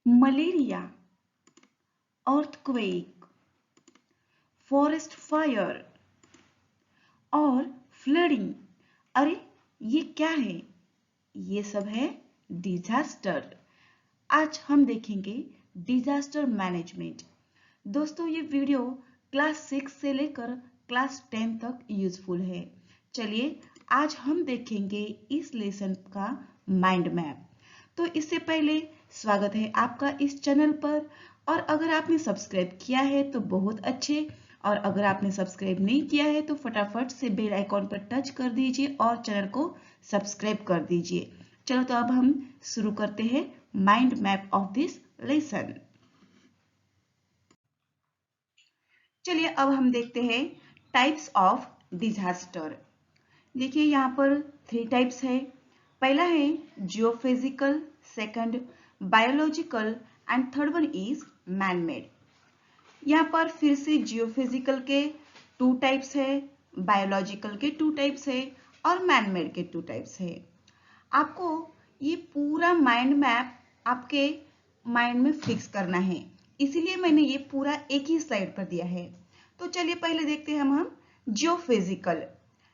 Malaria, earthquake, forest fire और flooding. अरे ये क्या है? ये सब है डिजास्टर। आज हम देखेंगे डिजास्टर मैनेजमेंट। दोस्तों ये वीडियो क्लास 6 से लेकर क्लास 10 तक यूजफुल है। चलिए आज हम देखेंगे इस लेसन का माइंड मैप। तो इससे पहले स्वागत है आपका इस चैनल पर, और अगर आपने सब्सक्राइब किया है तो बहुत अच्छे, और अगर आपने सब्सक्राइब नहीं किया है तो फटाफट से बेल आइकॉन पर टच कर दीजिए और चैनल को सब्सक्राइब कर दीजिए। चलो तो अब हम शुरू करते हैं mind map of this lesson. चलिए अब हम देखते हैं टाइप्स ऑफ डिजास्टर। देखिए यहाँ पर 3 टाइप्स है। पहला है geophysical, second biological and third one is man made. यहाँ पर फिर से जियोफिजिकल के 2 टाइप्स है, बायोलॉजिकल के 2 टाइप्स है और मैन मेड के 2 टाइप्स है। आपको ये पूरा माइंड मैप आपके माइंड में फिक्स करना है, इसीलिए मैंने ये पूरा एक ही स्लाइड पर दिया है। तो चलिए पहले देखते हैं हम जियोफिजिकल।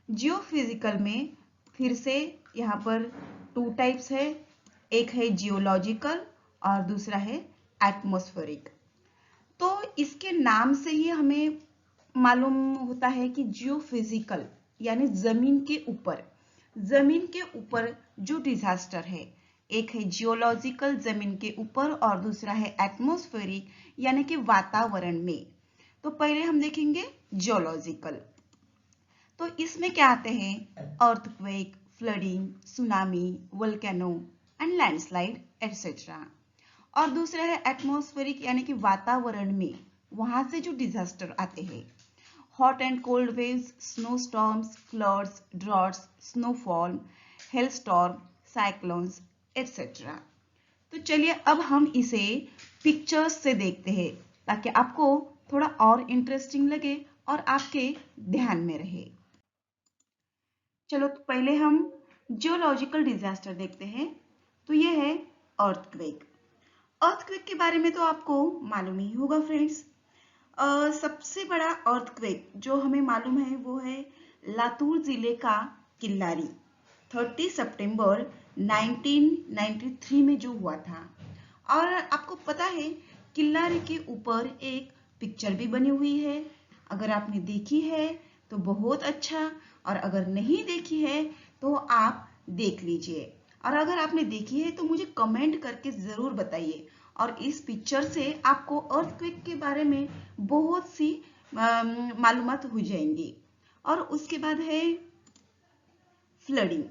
जियोफिजिकल में फिर से यहाँ पर 2 टाइप्स है, एक है जियोलॉजिकल और दूसरा है एटमॉस्फेरिक। तो इसके नाम से ही हमें मालूम होता है कि जियोफिजिकल यानी जमीन के ऊपर जो डिजास्टर है, एक है जियोलॉजिकल जमीन के ऊपर और दूसरा है एटमॉस्फेरिक यानी कि वातावरण में। तो पहले हम देखेंगे जियोलॉजिकल। तो इसमें क्या आते हैं? Earthquake, flooding, tsunami, volcano and landslide etcetera. और दूसरा है एटमॉस्फेरिक यानी कि वातावरण में, वहां से जो डिजास्टर आते हैं, hot and cold waves, snow storms, floods, droughts, snowfall, hello storm, cyclones etcetera. तो चलिए अब हम इसे पिक्चर्स से देखते हैं ताकि आपको थोड़ा और इंटरेस्टिंग लगे और आपके ध्यान में रहे। चलो तो पहले हम जियोलॉजिकल डिजास्टर देखते हैं। तो ये है अर्थक्वेक। अर्थक्वेक के बारे में तो आपको मालूम ही होगा फ्रेंड्स। सबसे बड़ा अर्थक्वेक जो हमें मालूम है वो है लातूर जिले का किल्लारी, 30 सितंबर 1993 में जो हुआ था। और आपको पता है किल्लारी के ऊपर एक पिक्चर भी बनी हुई है। अगर आपने देखी है तो बहुत अच्छा, और अगर नहीं देखी है तो आप देख लीजिए। और अगर आपने देखी है तो मुझे कमेंट करके ज़रूर बताइए। और इस पिक्चर से आपको अर्थक्वेक के बारे में बहुत सी मालूमात हो जाएंगी। और उसके बाद है फ्लडिंग।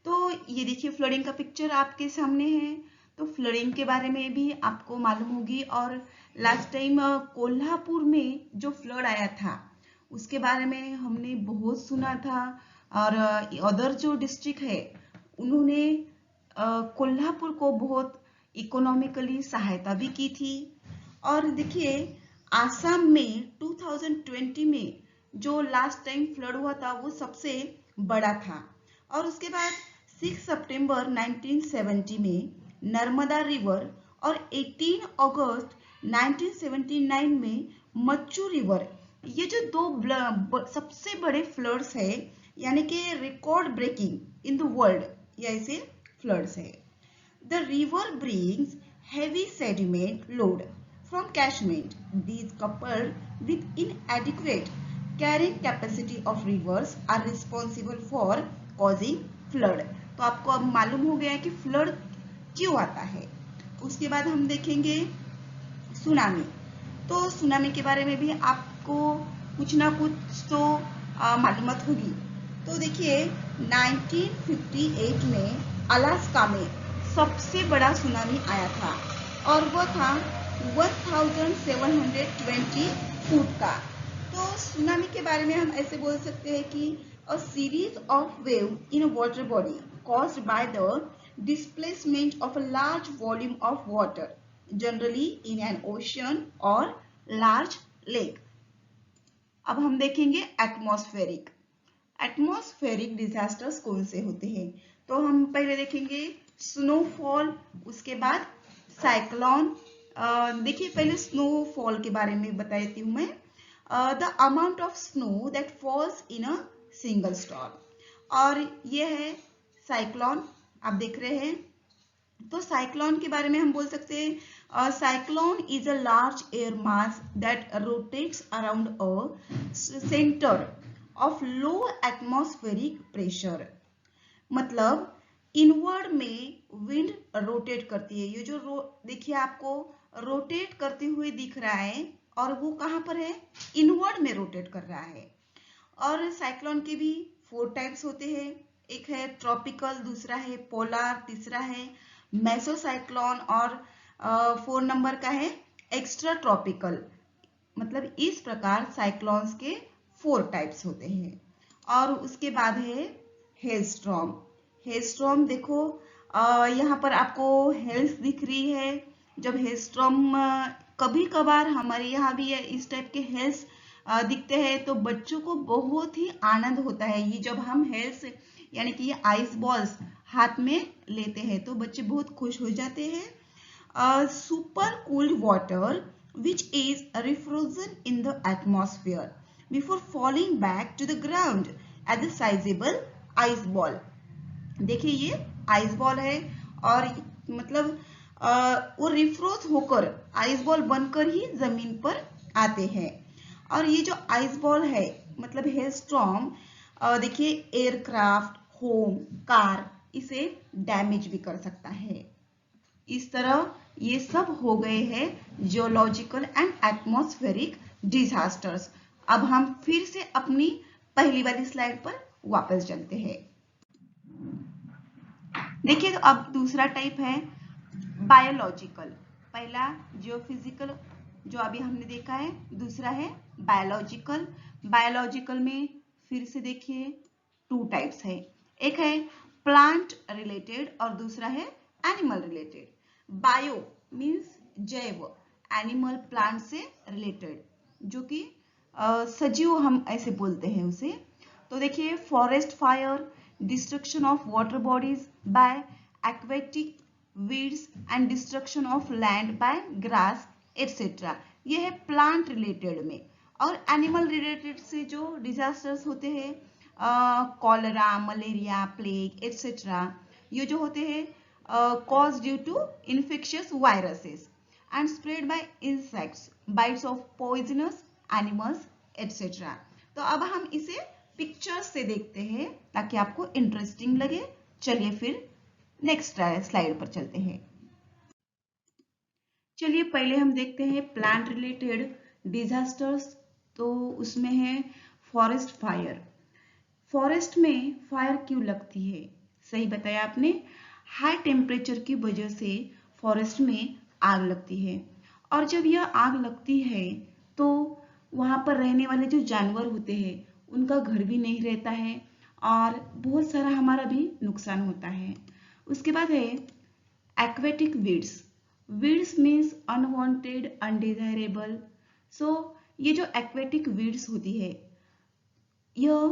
तो ये देखिए फ्लडिंग का पिक्चर आपके सामने है। तो फ्लडिंग के बारे में भी आपको मालूम होगी। और लास्ट टाइम कोल्हापुर में जो फ्लड आया था उसके बारे में हमने बहुत सुना था। और अदर जो डिस्ट्रिक्ट है उन्होंने कोल्हापुर को बहुत इकोनॉमिकली सहायता भी की थी। और देखिए आसाम में 2020 में जो लास्ट टाइम फ्लड हुआ था वो सबसे बड़ा था। और उसके बाद 6 सितंबर 1970 में नर्मदा रिवर और 18 अगस्त 1979 में मच्चू रिवर, ये जो दो सबसे बड़े फ्लड्स है यानी कि record breaking in the world, ये ऐसे फ्लड्स है। The river brings heavy sediment load from catchment. These coupled with inadequate carrying capacity of rivers are responsible for causing flood. तो आपको अब मालूम हो गया कि फ्लड क्यों आता है। उसके बाद हम देखेंगे सुनामी। तो सुनामी के बारे में भी आपको कुछ ना कुछ तो मालूमात होगी। तो देखिए 1958 में अलास्का में सबसे बड़ा सुनामी आया था और वो था 1720 फुट का। तो सुनामी के बारे में हम ऐसे बोल सकते हैं कि a series of wave in a water body caused by the displacement of a large volume of water, generally in an ocean or large lake. अब हम देखेंगे एटमॉस्फेरिक। एटमॉस्फेरिक डिजास्टर्स कौन से होते हैं? तो हम पहले देखेंगे स्नोफॉल, उसके बाद साइक्लोन, देखिए पहले स्नोफॉल के बारे में बता देती हूँ मैं। The amount of snow that falls in a single storm, और ये है साइक्लोन, आप देख रहे हैं। तो साइक्लोन के बारे में हम बोल सकते हैं, cyclone is a large air mass that rotates around a centre of low atmospheric pressure. मतलब इनवर्ड में विंड रोटेट करती है। ये जो देखिए आपको रोटेट करते हुए दिख रहा है, और वो कहाँ पर है, इनवर्ड में रोटेट कर रहा है। और साइक्लोन के भी 4 टाइप्स होते हैं। एक है ट्रॉपिकल, दूसरा है पोलार, तीसरा है मेसोसाइक्लोन, और 4 नंबर का है एक्स्ट्रा ट्रॉपिकल। मतलब इस प्रकार साइक्लोन्स के 4 टाइप्स होते हैं। और उसके बाद है हेलस्टॉर्म। हेलस्टॉर्म देखो, यहाँ पर आपको हेल्स दिख रही है। जब हेलस्टॉर्म कभी कभार हमारे यहाँ भी इस टाइप के हेल्स दिखते हैं, तो बच्चों को बहुत ही आनंद होता है। ये जब हम हेल्स यानी कि ये आइस बॉल्स हाथ में लेते हैं, तो बच्चे बहुत खुश हो जाते हैं। Super cooled water which is refrozen in the atmosphere before falling back to the ground as a sizable ice ball। देखिए ये आइस बॉल है, और मतलब वो रिफ्रोज होकर आइस बॉल बनकर ही जमीन पर आते हैं। और ये जो आइस बॉल है, मतलब हेल स्टॉर्म, देखिए एयरक्राफ्ट, होम, कार, इसे डैमेज भी कर सकता है। इस तरह ये सब हो गए हैं जियोलॉजिकल एंड एटमॉस्फेरिक डिजास्टर्स। अब हम फिर से अपनी पहली वाली स्लाइड पर वापस चलते हैं। देखिए तो अब दूसरा टाइप है बायोलॉजिकल। पहला जियोफिजिकल जो अभी हमने देखा है, दूसरा है बायोलॉजिकल। बायोलॉजिकल में फिर से देखिए 2 टाइप्स है। एक है प्लांट रिलेटेड और दूसरा है एनिमल रिलेटेड। बायो मीन्स जैव, एनिमल प्लांट से रिलेटेड, जो कि सजीव हम ऐसे बोलते हैं उसे। तो देखिए forest fire, destruction of water bodies by aquatic weeds and destruction of land by grass et cetera, ये है प्लांट रिलेटेड में। और एनिमल रिलेटेड से जो डिजास्टर्स होते हैं, कॉलरा, मलेरिया, प्लेग एटसेट्रा, ये जो होते हैं caused due to infectious viruses and spread by insects, bites of poisonous animals, etc. तो अब हम इसे पिक्चर्स से देखते हैं ताकि आपको इंटरेस्टिंग लगे। चलिए फिर नेक्स्ट स्लाइड पर चलते हैं। चलिए पहले हम देखते हैं प्लांट रिलेटेड डिजास्टर्स। तो उसमें है फॉरेस्ट फायर। फॉरेस्ट में फायर क्यों लगती है? सही बताया आपने, हाई टेम्परेचर की वजह से फॉरेस्ट में आग लगती है। और जब यह आग लगती है तो वहाँ पर रहने वाले जो जानवर होते हैं उनका घर भी नहीं रहता है, और बहुत सारा हमारा भी नुकसान होता है। उसके बाद है aquatic weeds. Weeds means unwanted, undesirable. So ये जो एक्वेटिक वीड्स होती है, यह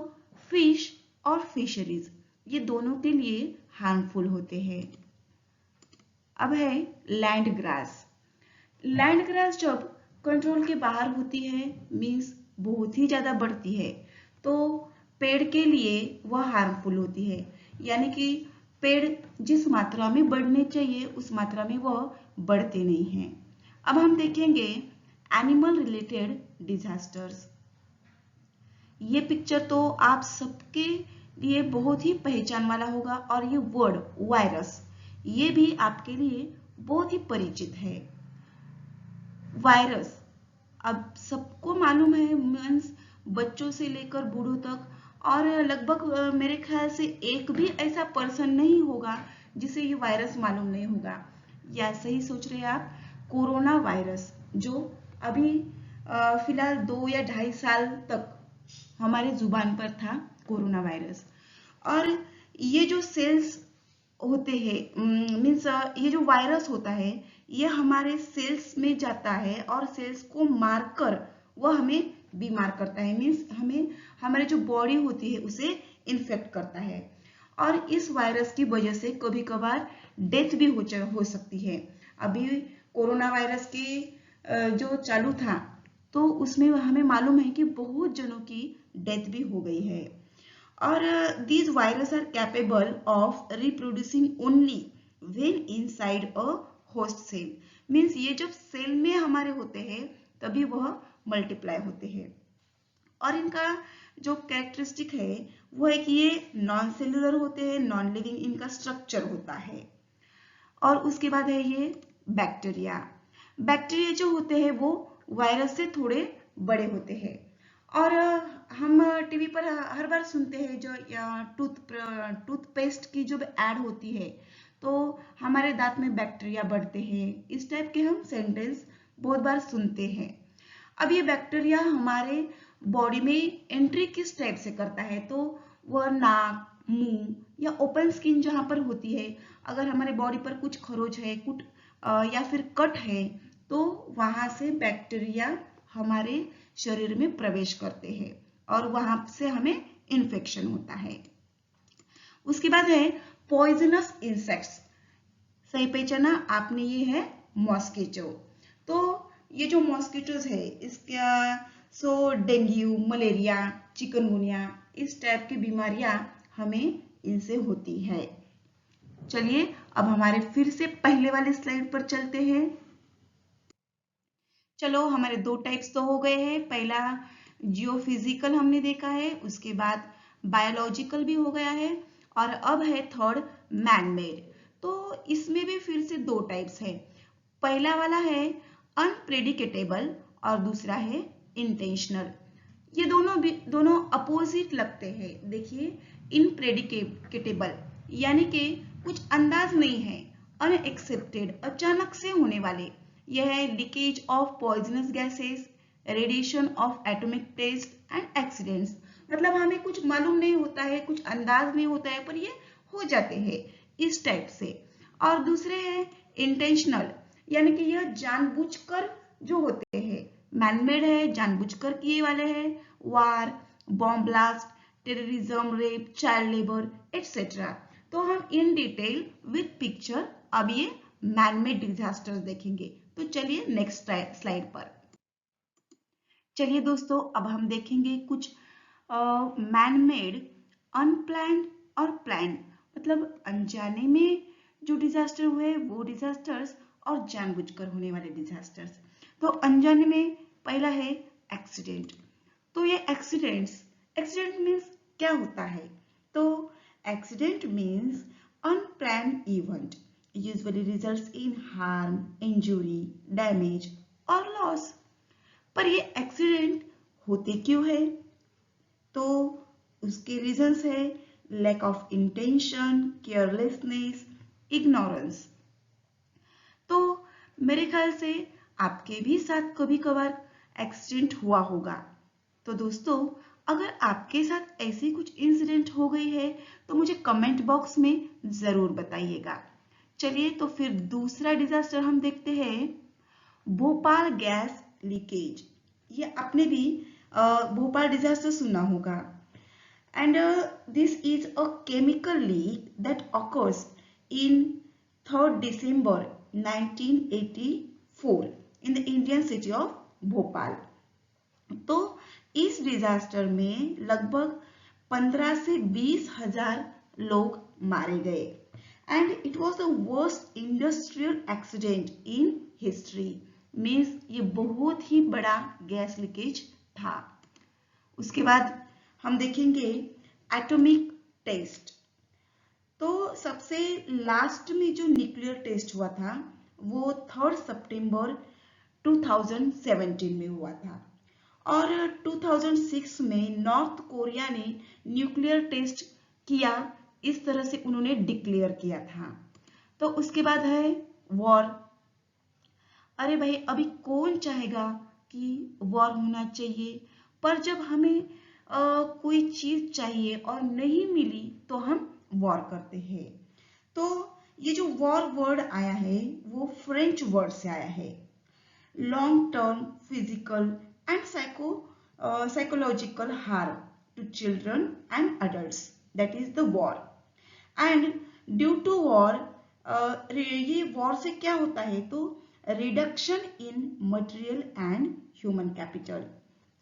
फिश और फिशरीज, ये दोनों के लिए हार्मफुल होते हैं। अब है लैंड ग्रास। लैंड ग्रास जब कंट्रोल के बाहर होती है, मीन्स बहुत ही ज्यादा बढ़ती है, तो पेड़ के लिए वह हार्मफुल होती है। यानी कि पेड़ जिस मात्रा में बढ़ने चाहिए उस मात्रा में वह बढ़ते नहीं हैं। अब हम देखेंगे एनिमल रिलेटेड डिजास्टर्स। ये पिक्चर तो आप सबके लिए बहुत ही पहचान वाला होगा, और ये वर्ड वायरस, ये भी आपके लिए बहुत ही परिचित है। वायरस अब सबको मालूम है, मीन्स बच्चों से लेकर बूढ़ों तक, और लगभग मेरे ख्याल से एक भी ऐसा पर्सन नहीं होगा जिसे ये वायरस मालूम नहीं होगा। या सही सोच रहे हैं आप, कोरोना वायरस जो अभी फिलहाल 2 या 2.5 साल तक हमारे जुबान पर था, कोरोना वायरस। और ये जो सेल्स होते हैं, मीन्स ये जो वायरस होता है, ये हमारे सेल्स में जाता है और सेल्स को मारकर वह हमें बीमार करता है। मीन्स हमें हमारी जो बॉडी होती है उसे इन्फेक्ट करता है। और इस वायरस की वजह से कभी कभार डेथ भी हो सकती है। अभी कोरोना वायरस के जो चालू था तो उसमें हमें मालूम है कि बहुत जनों की डेथ भी हो गई है। और these viruses are capable of reproducing only when inside a host cell. Means ये जब सेल में हमारे होते हैं तभी वह मल्टीप्लाई होते हैं। और इनका जो कैरेक्टरिस्टिक है वो है कि ये नॉन सेलुलर होते हैं, नॉन लिविंग इनका स्ट्रक्चर होता है। और उसके बाद है ये बैक्टीरिया। बैक्टीरिया जो होते हैं वो वायरस से थोड़े बड़े होते हैं। और हम टीवी पर हर बार सुनते हैं जो टूथपेस्ट की जो ऐड होती है तो हमारे दांत में बैक्टीरिया बढ़ते हैं, इस टाइप के हम सेंटेंस बहुत बार सुनते हैं। अब ये बैक्टीरिया हमारे बॉडी में एंट्री किस टाइप से करता है, तो वह नाक, मुंह या ओपन स्किन जहां पर होती है, अगर हमारे बॉडी पर कुछ खरोच है, कुछ या फिर कट है तो वहां से बैक्टीरिया हमारे शरीर में प्रवेश करते हैं और वहां से हमें इन्फेक्शन होता है। उसके बाद है पॉइजनस इंसेक्ट्स। सही पहचाना आपने, ये है मॉस्किटो। तो ये जो मॉस्किटोज है इसका डेंगू, मलेरिया, चिकनगुनिया इस टाइप की बीमारियां हमें इनसे होती है। चलिए अब हमारे फिर से पहले वाले स्लाइड पर चलते हैं। चलो हमारे दो टाइप्स तो हो गए हैं, पहला जियोफिजिकल हमने देखा है, उसके बाद बायोलॉजिकल भी हो गया है और अब है थर्ड मैन मेड। तो इसमें भी फिर से दो टाइप्स है, पहला वाला है अनप्रेडिकेटेबल और दूसरा है इंटेंशनल। ये दोनों अपोजिट लगते हैं। देखिए इनप्रेडिकेटेबल यानी कि कुछ अंदाज नहीं है, अनएक्सेप्टेड अचानक से होने वाले, यह है leakage of poisonous gases, radiation of atomic test and accidents. मतलब हमें कुछ मालूम नहीं होता है, कुछ अंदाज नहीं होता है, पर ये हो जाते हैं इस टाइप से। और दूसरे है इंटेंशनल यानी कि यह जानबूझकर जो होते हैं, मैनमेड है, जानबूझकर किए वाले हैं, war, bomb blast, terrorism, rape, child labour etcetera. तो हम इन डिटेल विथ पिक्चर अब ये मैनमेड डिजास्टर्स देखेंगे। तो चलिए नेक्स्ट स्लाइड पर। चलिए दोस्तों अब हम देखेंगे कुछ मैनमेड, अनप्लान्ड और प्लान्ड, मतलब अनजाने में जो डिजास्टर हुए वो डिजास्टर्स और जानबूझकर होने वाले डिजास्टर्स। तो अनजाने में पहला है एक्सीडेंट। तो ये एक्सीडेंट मीन्स क्या होता है, तो accident means unplanned event usually results in harm, injury, damage और लॉस। पर ये एक्सीडेंट होते क्यों है, तो उसके रीजंस है lack of intention, carelessness, ignorance. तो मेरे ख्याल से आपके भी साथ कभी कभार एक्सीडेंट हुआ होगा। तो दोस्तों अगर आपके साथ ऐसी कुछ इंसिडेंट हो गई है तो मुझे कमेंट बॉक्स में जरूर बताइएगा। चलिए तो फिर दूसरा डिजास्टर हम देखते हैं, भोपाल गैस लीकेज। ये आपने भी भोपाल डिजास्टर सुना होगा। And this is a chemical leak that occurs in 3rd December 1984 in the Indian city of Bhopal. तो इस डिजास्टर में लगभग 15 से 20,000 लोग मारे गए and it was the worst industrial accident in history. Means ये बहुत ही बड़ा गैस लीकेज था। उसके बाद हम देखेंगे एटॉमिक टेस्ट। तो सबसे लास्ट में जो न्यूक्लियर टेस्ट हुआ था वो 3 सितंबर 2017 में हुआ था और 2006 में नॉर्थ कोरिया ने न्यूक्लियर टेस्ट किया, इस तरह से उन्होंने डिक्लेयर किया था। तो उसके बाद है वॉर। अरे भाई अभी कौन चाहेगा कि वॉर होना चाहिए, पर जब हमें कोई चीज चाहिए और नहीं मिली तो हम वॉर करते हैं। तो ये जो वॉर वर्ड आया है वो फ्रेंच वर्ड से आया है, long term physical and psychological harm to children and adults, that is the war. And due to war ये वॉर से क्या होता है, तो reduction in material and human capital.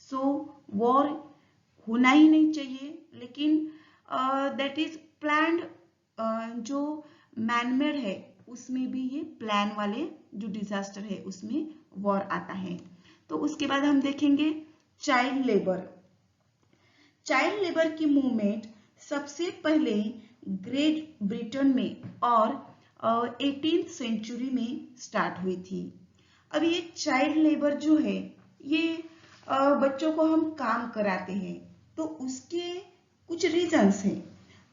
So war होना ही नहीं चाहिए, लेकिन दैट इज प्लान्ड, जो मैनमेड है उसमें भी ये प्लान वाले जो डिजास्टर है उसमें वॉर आता है। तो उसके बाद हम देखेंगे चाइल्ड लेबर। चाइल्ड लेबर की मूवमेंट सबसे पहले ग्रेट ब्रिटेन में और 18th सेंचुरी में स्टार्ट हुई थी। अब ये चाइल्ड लेबर जो है, ये बच्चों को हम काम कराते हैं, तो उसके कुछ रीजंस हैं।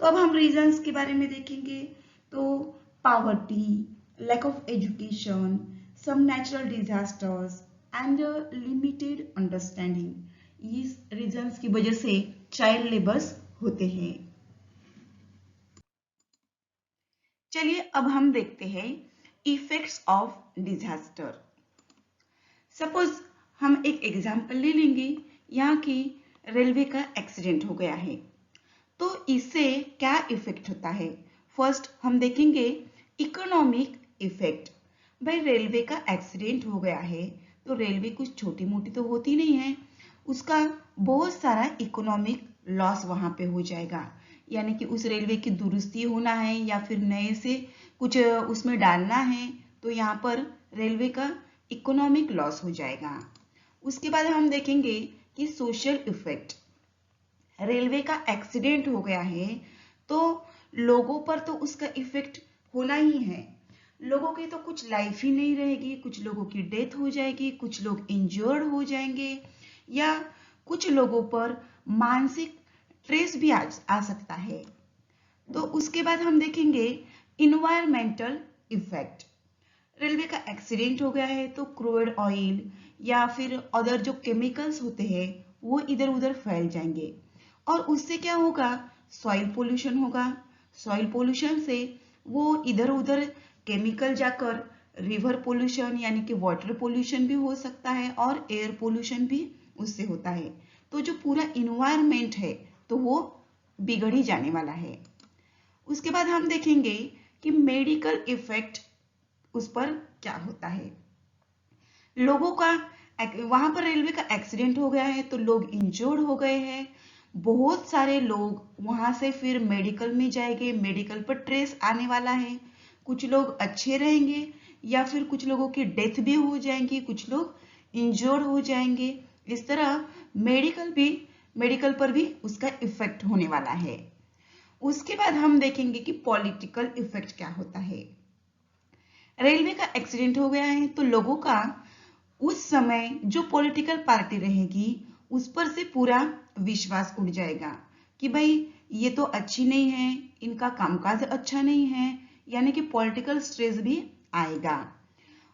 तो अब हम रीजंस के बारे में देखेंगे। तो poverty, lack of education, some natural disasters and limited understanding, इस रीजंस की वजह से चाइल्ड लेबर्स होते हैं। चलिए अब हम देखते हैं इफेक्ट्स ऑफ डिजास्टर। सपोज हम एक एग्जाम्पल ले लेंगे, यहाँ की रेलवे का एक्सीडेंट हो गया है, तो इससे क्या इफेक्ट होता है। फर्स्ट हम देखेंगे इकोनॉमिक इफेक्ट। भाई रेलवे का एक्सीडेंट हो गया है, तो रेलवे कुछ छोटी मोटी तो होती नहीं है, उसका बहुत सारा इकोनॉमिक लॉस वहां पे हो जाएगा। यानी कि उस रेलवे की दुरुस्ती होना है या फिर नए से कुछ उसमें डालना है, तो यहाँ पर रेलवे का इकोनॉमिक लॉस हो जाएगा। उसके बाद हम देखेंगे कि सोशल इफेक्ट। रेलवे का एक्सीडेंट हो गया है, तो लोगों पर तो उसका इफेक्ट होना ही है। लोगों की तो कुछ लाइफ ही नहीं रहेगी, कुछ लोगों की डेथ हो जाएगी, कुछ लोग इंजर्ड हो जाएंगे, या कुछ लोगों पर मानसिक स्ट्रेस भी आ सकता है। तो उसके बाद हम देखेंगे इन्वायरमेंटल इफेक्ट। रेलवे का एक्सीडेंट हो गया है, तो क्रूड ऑयल या फिर अदर जो केमिकल्स होते हैं वो इधर उधर फैल जाएंगे, और उससे क्या होगा, सॉइल पोल्यूशन होगा। सॉइल पोल्यूशन से वो इधर उधर केमिकल जाकर रिवर पोल्यूशन यानी कि वाटर पोल्यूशन भी हो सकता है, और एयर पोल्यूशन भी उससे होता है। तो जो पूरा इन्वायरमेंट है तो वो बिगड़ ही जाने वाला है। उसके बाद हम देखेंगे कि मेडिकल इफेक्ट उस पर क्या होता है। लोगों का वहां पर रेलवे का एक्सीडेंट हो गया है, तो लोग इंजर्ड हो गए हैं। बहुत सारे लोग वहां से फिर मेडिकल में जाएंगे, मेडिकल पर ट्रेस आने वाला है। कुछ लोग अच्छे रहेंगे या फिर कुछ लोगों की डेथ भी हो जाएंगी, कुछ लोग इंजर्ड हो जाएंगे। इस तरह मेडिकल पर भी उसका इफेक्ट होने वाला है। उसके बाद हम देखेंगे कि पॉलिटिकल इफेक्ट क्या होता है। रेलवे का एक्सीडेंट हो गया है, तो लोगों का उस समय जो पॉलिटिकल पार्टी रहेगी उस पर से पूरा विश्वास उठ जाएगा कि भाई ये तो अच्छी नहीं है, इनका कामकाज अच्छा नहीं है, यानी कि पॉलिटिकल स्ट्रेस भी आएगा।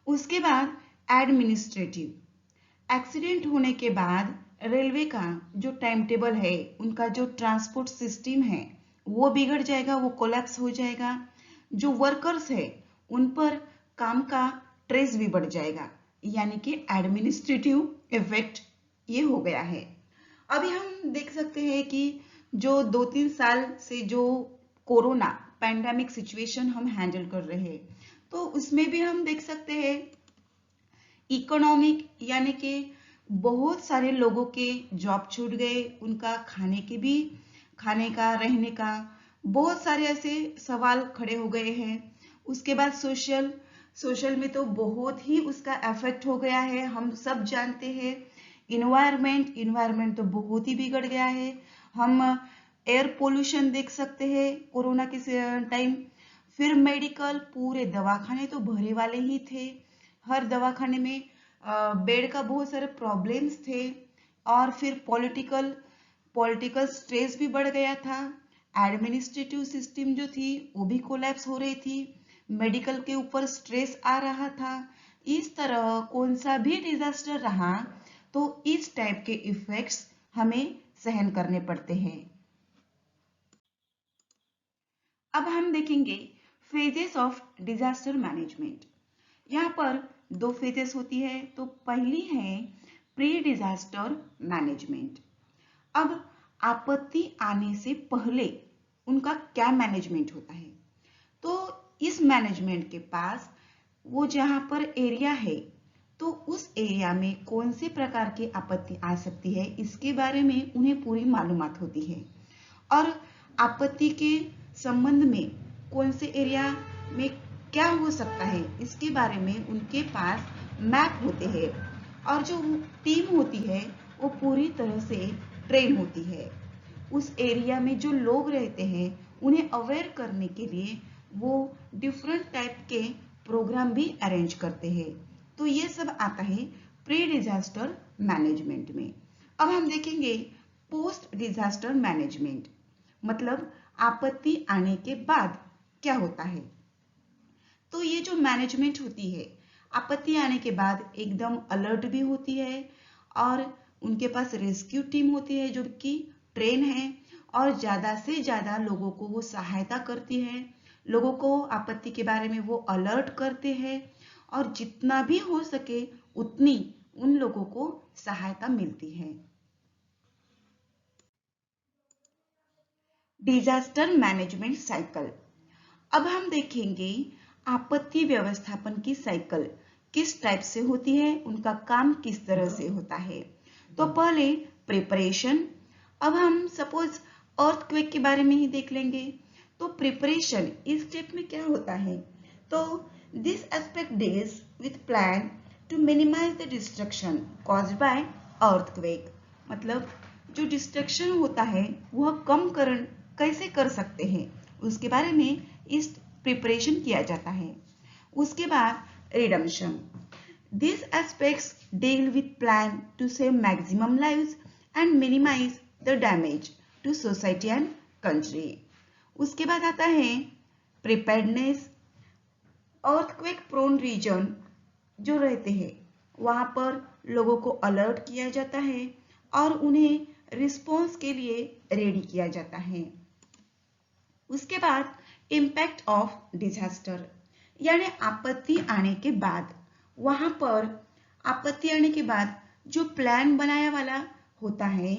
उसके बाद एडमिनिस्ट्रेटिव। एक्सीडेंट होने के बाद रेलवे का जो टाइम टेबल है, उनका जो ट्रांसपोर्ट सिस्टम है वो बिगड़ जाएगा, वो कोलैप्स हो जाएगा। जो वर्कर्स है उन पर काम का ट्रेस भी बढ़ जाएगा, यानी कि एडमिनिस्ट्रेटिव इफेक्ट ये हो गया है। अभी हम देख सकते हैं कि जो 2-3 साल से जो कोरोना पैंडेमिक सिचुएशन हम हैंडल कर रहे हैं, तो उसमें भी हम देख सकते हैं इकोनॉमिक, यानी कि बहुत सारे लोगों के जॉब छूट गए, उनका खाने का रहने का बहुत सारे ऐसे सवाल खड़े हो गए हैं। उसके बाद सोशल में तो बहुत ही उसका इफेक्ट हो गया है, हम सब जानते हैं। इन्वायरमेंट तो बहुत ही बिगड़ गया है। हम एयर पोल्यूशन देख सकते हैं कोरोना के टाइम। फिर मेडिकल, पूरे दवाखाने तो भरे वाले ही थे, हर दवाखाने में बेड का बहुत सारे प्रॉब्लम्स थे। और फिर पॉलिटिकल स्ट्रेस भी बढ़ गया था, एडमिनिस्ट्रेटिव सिस्टम जो थी वो भी कोलैप्स हो रही थी, मेडिकल के ऊपर स्ट्रेस आ रहा था। इस तरह कौन सा भी डिजास्टर रहा, तो इस टाइप के इफेक्ट्स हमें सहन करने पड़ते हैं। अब हम देखेंगे फेजेस ऑफ डिजास्टर मैनेजमेंट। यहाँ पर 2 फेजेस होती है। तो पहली है प्री डिजास्टर मैनेजमेंट। अब आपत्ति आने से पहले उनका क्या मैनेजमेंट होता है, तो इस मैनेजमेंट के पास वो जहां पर एरिया है तो उस एरिया में कौन से प्रकार की आपत्ति आ सकती है इसके बारे में उन्हें पूरी मालूमात होती है और आपत्ति के संबंध में कौन से एरिया में क्या हो सकता है इसके बारे में उनके पास मैप होते हैं और जो टीम होती है वो पूरी तरह से ट्रेन होती है। उस एरिया में जो लोग रहते हैं उन्हें अवेयर करने के लिए वो डिफरेंट टाइप के प्रोग्राम भी अरेंज करते हैं। तो ये सब आता है प्री डिजास्टर मैनेजमेंट में। अब हम देखेंगे पोस्ट डिजास्टर मैनेजमेंट, मतलब आपत्ति आने के बाद क्या होता है। तो ये जो मैनेजमेंट होती है आपत्ति आने के बाद एकदम अलर्ट भी होती है और उनके पास रेस्क्यू टीम होती है जो कि ट्रेन है और ज्यादा से ज्यादा लोगों को वो सहायता करती है, लोगों को आपत्ति के बारे में वो अलर्ट करते हैं और जितना भी हो सके उतनी उन लोगों को सहायता मिलती है। Disaster management cycle. अब हम देखेंगे आपत्ति व्यवस्थापन की साइकिल किस टाइप से होती है, उनका काम किस तरह से होता है। तो पहले प्रिपरेशन। अब हम सपोज अर्थक्वेक के बारे में ही देख लेंगे। तो प्रिपरेशन इस स्टेप में क्या होता है, तो this aspect deals with plan to minimise the destruction caused by earthquake, मतलब जो डिस्ट्रक्शन होता है वह कम कैसे कर सकते हैं उसके बारे में इस प्रिपरेशन किया जाता है। उसके बाद redemption, this aspects deal with plan to save maximum lives and minimise the damage to society and country. उसके बाद आता है प्रिपेयर्डनेस। अर्थक्वेक प्रोन रीजन जो रहते हैं वहां पर लोगों को अलर्ट किया जाता है और उन्हें रिस्पॉन्स के लिए रेडी किया जाता है। उसके बाद इम्पैक्ट ऑफ डिजास्टर, यानी आपत्ति आने के बाद वहां पर आपत्ति आने के बाद जो प्लान बनाया वाला होता है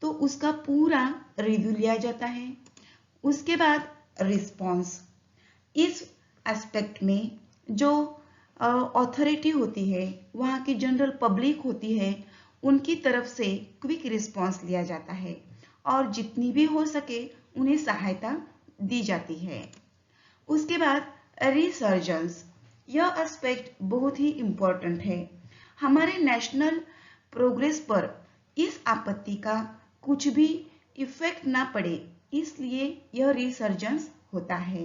तो उसका पूरा रिव्यू लिया जाता है। उसके बाद रिस्पॉन्स, इस एस्पेक्ट में जो अथॉरिटी होती है वहाँ की जनरल पब्लिक होती है उनकी तरफ से क्विक रिस्पॉन्स लिया जाता है और जितनी भी हो सके उन्हें सहायता दी जाती है। उसके बाद रिसर्जेंस, यह एस्पेक्ट बहुत ही इम्पोर्टेंट है। हमारे नेशनल प्रोग्रेस पर इस आपत्ति का कुछ भी इफेक्ट ना पड़े इसलिए यह रिसर्जेंस होता है।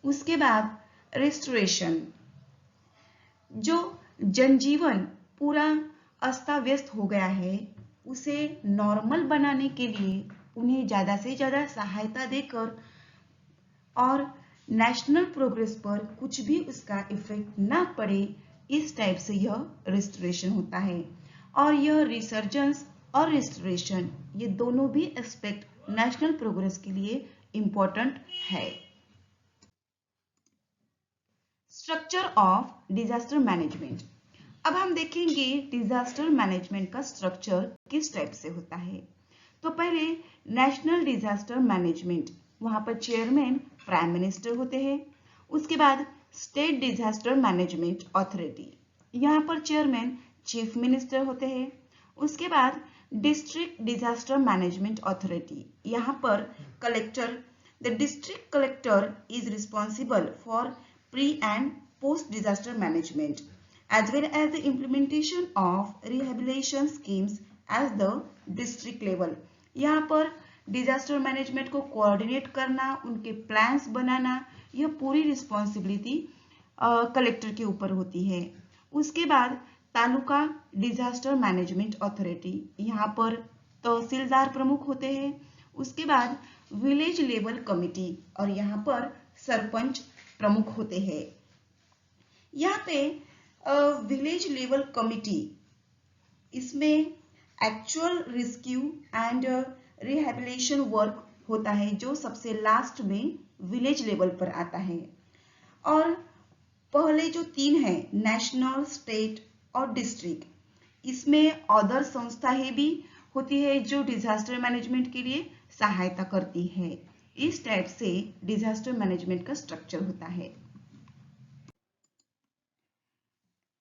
उसके बाद रिस्टोरेशन, जो जनजीवन पूरा अस्ता व्यस्त हो गया है उसे नॉर्मल बनाने के लिए उन्हें ज्यादा से ज्यादा सहायता देकर और नेशनल प्रोग्रेस पर कुछ भी उसका इफेक्ट ना पड़े इस टाइप से यह रिस्टोरेशन होता है। और यह रिसर्जेंस और रिस्टोरेशन ये दोनों भी एस्पेक्ट नेशनल प्रोग्रेस के लिए इम्पोर्टेंट है। Structure of disaster management. अब हम देखेंगे डिजास्टर मैनेजमेंट का स्ट्रक्चर किस टाइप से होता है। तो पहले नेशनल डिजास्टर मैनेजमेंट, वहां पर चेयरमैन प्राइम मिनिस्टर होते हैं। उसके बाद स्टेट डिजास्टर मैनेजमेंट अथॉरिटी, यहाँ पर चेयरमैन चीफ मिनिस्टर होते हैं। उसके बाद डिस्ट्रिक्ट डिजास्टर मैनेजमेंट अथॉरिटी, यहाँ पर collector, the district collector is responsible for pre and post disaster management as well as the implementation of rehabilitation schemes as the district level। यहाँ पर disaster management को coordinate करना, उनके plans बनाना, यह पूरी responsibility collector के ऊपर होती है। उसके बाद तालुका डिजास्टर मैनेजमेंट अथॉरिटी, यहाँ पर तहसीलदार प्रमुख होते हैं। उसके बाद विलेज लेवल कमिटी और यहाँ पर सरपंच प्रमुख होते हैं। यहाँ पे विलेज लेवल कमिटी, इसमें actual rescue and rehabilitation work होता है जो सबसे लास्ट में विलेज लेवल पर आता है। और पहले जो तीन है नेशनल, स्टेट और डिस्ट्रिक्ट, इसमें अदर संस्थाएं भी होती है जो डिजास्टर मैनेजमेंट के लिए सहायता करती है। इस टाइप से डिजास्टर मैनेजमेंट का स्ट्रक्चर होता है।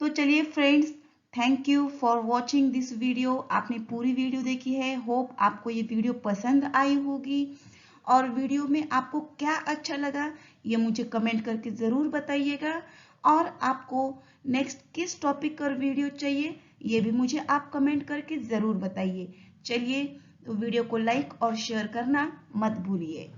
तो चलिए friends, thank you for watching this video. आपने पूरी वीडियो देखी है। होप आपको ये वीडियो पसंद आई होगी, और वीडियो में आपको क्या अच्छा लगा ये मुझे कमेंट करके ज़रूर बताइएगा। और आपको नेक्स्ट किस टॉपिक पर वीडियो चाहिए ये भी मुझे आप कमेंट करके ज़रूर बताइए। चलिए, तो वीडियो को लाइक और शेयर करना मत भूलिए।